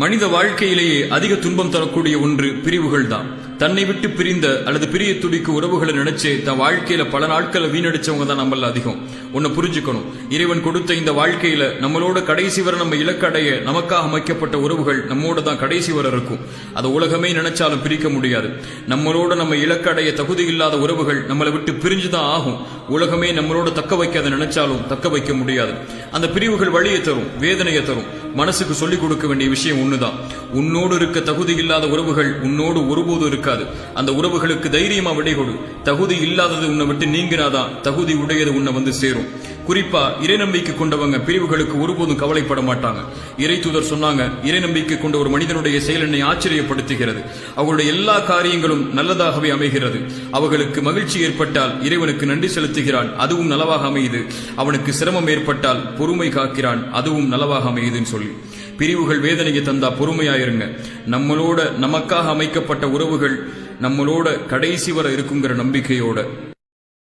மனித வாழ்க்கையிலேயே அதிக துன்பம் தரக்கூடிய ஒன்று பிரிவுகள் தான். தன்னை விட்டு பிரிந்த அல்லது பிரிய துடிக்கு உறவுகளை நினைச்சு தன் வாழ்க்கையில பல நாட்களை வீணடிச்சவங்க தான் நம்மள அதிகம். ஒன்னு புரிஞ்சுக்கணும், இறைவன் கொடுத்த இந்த வாழ்க்கையில நம்மளோட கடைசி வரை நம்ம இலக்கடைய நமக்காக அமைக்கப்பட்ட உறவுகள் நம்மோட தான் கடைசி வரை இருக்கும். அதை உலகமே நினைச்சாலும் பிரிக்க முடியாது. நம்மளோட நம்ம இலக்கடைய தகுதி இல்லாத உறவுகள் நம்மளை விட்டு பிரிஞ்சுதான் ஆகும். உலகமே நம்மளோட தக்க வைக்காத நினைச்சாலும் தக்க வைக்க முடியாது. அந்த பிரிவுகள் வழியை தரும், வேதனையை தரும். மனசுக்கு சொல்லிக் கொடுக்க வேண்டிய விஷயம் ஒண்ணுதான், உன்னோடு இருக்க தகுதி இல்லாத உறவுகள் உன்னோடு ஒருபோதும் இருக்காது. அந்த உறவுகளுக்கு தைரியமா விடை கொடு. தகுதி இல்லாதது உன்னை விட்டு நீங்கினாதான் தகுதி உடையது உன்னை வந்து சேரும். குறிப்பா இறை நம்பிக்கை கொண்டவங்க பிரிவுகளுக்கு ஒருபோதும் கவலைப்பட மாட்டாங்க. இறை தூதர் சொன்னாங்க, இறை நம்பிக்கை கொண்ட ஒரு மனிதனுடைய செயல் என்னை ஆச்சரியப்படுத்துகிறது. அவர்களுடைய எல்லா காரியங்களும் நல்லதாகவே அமைகிறது. அவர்களுக்கு மகிழ்ச்சி ஏற்பட்டால் இறைவனுக்கு நன்றி செலுத்துகிறான், அதுவும் நலவாக அமையுது. அவனுக்கு சிரமம் ஏற்பட்டால் பொறுமை காக்கிறான், அதுவும் நலவாக அமையுதுன்னு சொல்லி பிரிவுகள் வேதனையை தந்தா பொறுமையாயிருங்க. நம்மளோட நமக்காக அமைக்கப்பட்ட உறவுகள் நம்மளோட கடைசி வரை இருக்குங்கிற நம்பிக்கையோட